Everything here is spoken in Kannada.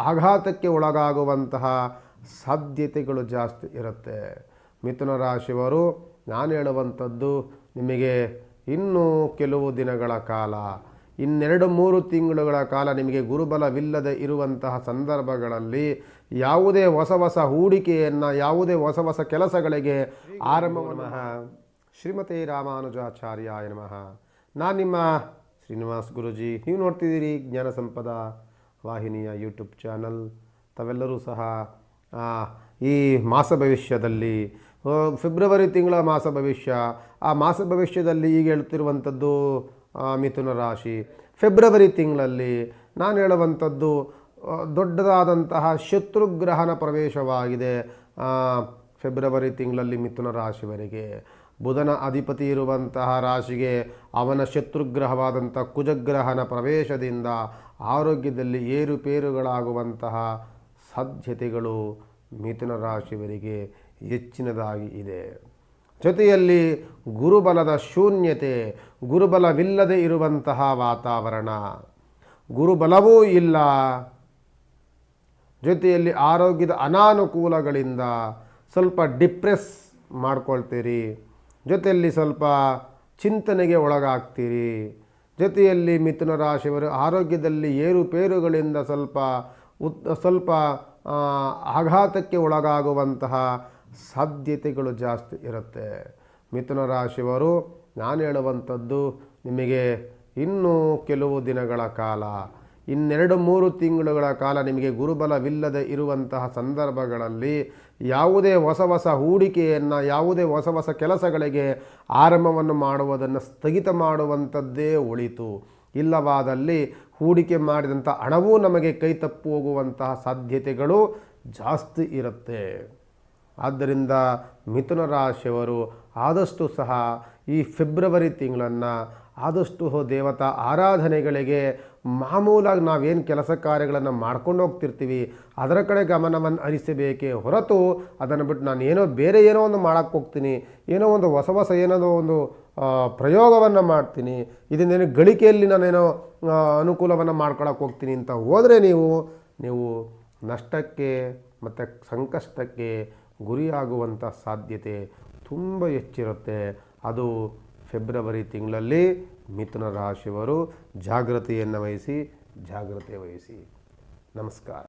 ಆಘಾತಕ್ಕೆ ಒಳಗಾಗುವಂತಹ ಸಾಧ್ಯತೆಗಳು ಜಾಸ್ತಿ ಇರುತ್ತೆ. ಮಿಥುನ ರಾಶಿಯವರು ನಾನು ಹೇಳುವಂಥದ್ದು, ನಿಮಗೆ ಇನ್ನೂ ಕೆಲವು ದಿನಗಳ ಕಾಲ, 2-3 ತಿಂಗಳುಗಳ ಕಾಲ ನಿಮಗೆ ಗುರುಬಲವಿಲ್ಲದೆ ಇರುವಂತಹ ಸಂದರ್ಭಗಳಲ್ಲಿ ಯಾವುದೇ ಹೊಸ ಹೂಡಿಕೆಯನ್ನು, ಯಾವುದೇ ಹೊಸ ಕೆಲಸಗಳಿಗೆ ಆರಂಭವನ್ನು ಶ್ರೀಮತಿ ರಾಮಾನುಜಾಚಾರ್ಯಾಯ ನಮಃ. ನಾನು ನಿಮ್ಮ ಶ್ರೀನಿವಾಸ್ ಗುರೂಜಿ. ನೀವು ನೋಡ್ತಿದ್ದೀರಿ ಜ್ಞಾನ ಸಂಪದ ವಾಹಿನಿಯ ಯೂಟ್ಯೂಬ್ ಚಾನಲ್. ತಾವೆಲ್ಲರೂ ಸಹ ಈ ಮಾಸ ಭವಿಷ್ಯದಲ್ಲಿ, ಫೆಬ್ರವರಿ ತಿಂಗಳ ಮಾಸ ಭವಿಷ್ಯ, ಆ ಮಾಸ ಭವಿಷ್ಯದಲ್ಲಿ ಈಗ ಹೇಳ್ತಿರುವಂಥದ್ದು ಮಿಥುನ ರಾಶಿ. ಫೆಬ್ರವರಿ ತಿಂಗಳಲ್ಲಿ ನಾನು ಹೇಳುವಂಥದ್ದು ದೊಡ್ಡದಾದಂತಹ ಶತ್ರುಗ್ರಹಣ ಪ್ರವೇಶವಾಗಿದೆ. ಫೆಬ್ರವರಿ ತಿಂಗಳಲ್ಲಿ ಮಿಥುನ ರಾಶಿವರೆಗೆ ಬುಧನ ಅಧಿಪತಿ ಇರುವಂತಹ ರಾಶಿಗೆ ಅವನ ಶತ್ರುಗ್ರಹವಾದಂಥ ಕುಜಗ್ರಹಣ ಪ್ರವೇಶದಿಂದ ಆರೋಗ್ಯದಲ್ಲಿ ಏರುಪೇರುಗಳಾಗುವಂತಹ ಸಾಧ್ಯತೆಗಳು ಮಿಥುನ ರಾಶಿಯವರಿಗೆ ಹೆಚ್ಚಿನದಾಗಿ ಇದೆ. ಜೊತೆಯಲ್ಲಿ ಗುರುಬಲದ ಶೂನ್ಯತೆ, ಗುರುಬಲವಿಲ್ಲದೆ ಇರುವಂತಹ ವಾತಾವರಣ, ಗುರುಬಲವೂ ಇಲ್ಲ. ಜೊತೆಯಲ್ಲಿ ಆರೋಗ್ಯದ ಅನಾನುಕೂಲಗಳಿಂದ ಸ್ವಲ್ಪ ಡಿಪ್ರೆಸ್ ಮಾಡ್ಕೊಳ್ತೀರಿ. ಜೊತೆಯಲ್ಲಿ ಸ್ವಲ್ಪ ಚಿಂತನೆಗೆ ಒಳಗಾಗ್ತೀರಿ. ಜೊತೆಯಲ್ಲಿ ಮಿಥುನ ರಾಶಿಯವರು ಆರೋಗ್ಯದಲ್ಲಿ ಏರುಪೇರುಗಳಿಂದ ಸ್ವಲ್ಪ ಆಘಾತಕ್ಕೆ ಒಳಗಾಗುವಂತಹ ಸಾಧ್ಯತೆಗಳು ಜಾಸ್ತಿ ಇರುತ್ತೆ. ಮಿಥುನ ರಾಶಿಯವರು ನಾನು ಹೇಳುವಂಥದ್ದು, ನಿಮಗೆ ಇನ್ನೂ ಕೆಲವು ದಿನಗಳ ಕಾಲ, 2-3 ತಿಂಗಳುಗಳ ಕಾಲ ನಿಮಗೆ ಗುರುಬಲವಿಲ್ಲದೆ ಇರುವಂತಹ ಸಂದರ್ಭಗಳಲ್ಲಿ ಯಾವುದೇ ಹೊಸ ಹೂಡಿಕೆಯನ್ನು, ಯಾವುದೇ ಹೊಸ ಕೆಲಸಗಳಿಗೆ ಆರಂಭವನ್ನು ಮಾಡುವುದನ್ನು ಸ್ಥಗಿತ ಮಾಡುವಂಥದ್ದೇ ಒಳಿತು. ಇಲ್ಲವಾದಲ್ಲಿ ಹೂಡಿಕೆ ಮಾಡಿದಂಥ ಹಣವೂ ನಮಗೆ ಕೈ ತಪ್ಪಿ ಹೋಗುವಂತಹ ಸಾಧ್ಯತೆಗಳು ಜಾಸ್ತಿ ಇರುತ್ತೆ. ಆದ್ದರಿಂದ ಮಿಥುನ ರಾಶಿಯವರು ಆದಷ್ಟು ಸಹ ಈ ಫೆಬ್ರವರಿ ತಿಂಗಳನ್ನು ಆದಷ್ಟು ದೇವತಾ ಆರಾಧನೆಗಳಿಗೆ, ಮಾಮೂಲಾಗಿ ನಾವೇನು ಕೆಲಸ ಕಾರ್ಯಗಳನ್ನು ಮಾಡ್ಕೊಂಡು ಹೋಗ್ತಿರ್ತೀವಿ ಅದರ ಕಡೆ ಗಮನವನ್ನು ಹರಿಸಬೇಕೇ ಹೊರತು, ಅದನ್ನು ಬಿಟ್ಟು ನಾನು ಬೇರೆ ಏನೋ ಒಂದು ಮಾಡೋಕ್ಕೆ ಹೋಗ್ತೀನಿ, ಏನೋ ಒಂದು ಹೊಸ ಒಂದು ಪ್ರಯೋಗವನ್ನು ಮಾಡ್ತೀನಿ, ಇದನ್ನೇನು ಗಳಿಕೆಯಲ್ಲಿ ನಾನೇನೋ ಅನುಕೂಲವನ್ನು ಮಾಡ್ಕೊಳಕ್ಕೆ ಹೋಗ್ತೀನಿ ಅಂತ ಹೋದರೆ ನೀವು ನಷ್ಟಕ್ಕೆ ಮತ್ತು ಸಂಕಷ್ಟಕ್ಕೆ ಗುರಿಯಾಗುವಂಥ ಸಾಧ್ಯತೆ ತುಂಬ ಹೆಚ್ಚಿರುತ್ತೆ. ಅದು ಫೆಬ್ರವರಿ ತಿಂಗಳಲ್ಲಿ ಮಿಥುನ ರಾಶಿಯವರು ಜಾಗೃತಿ ವಹಿಸಿ. ನಮಸ್ಕಾರ.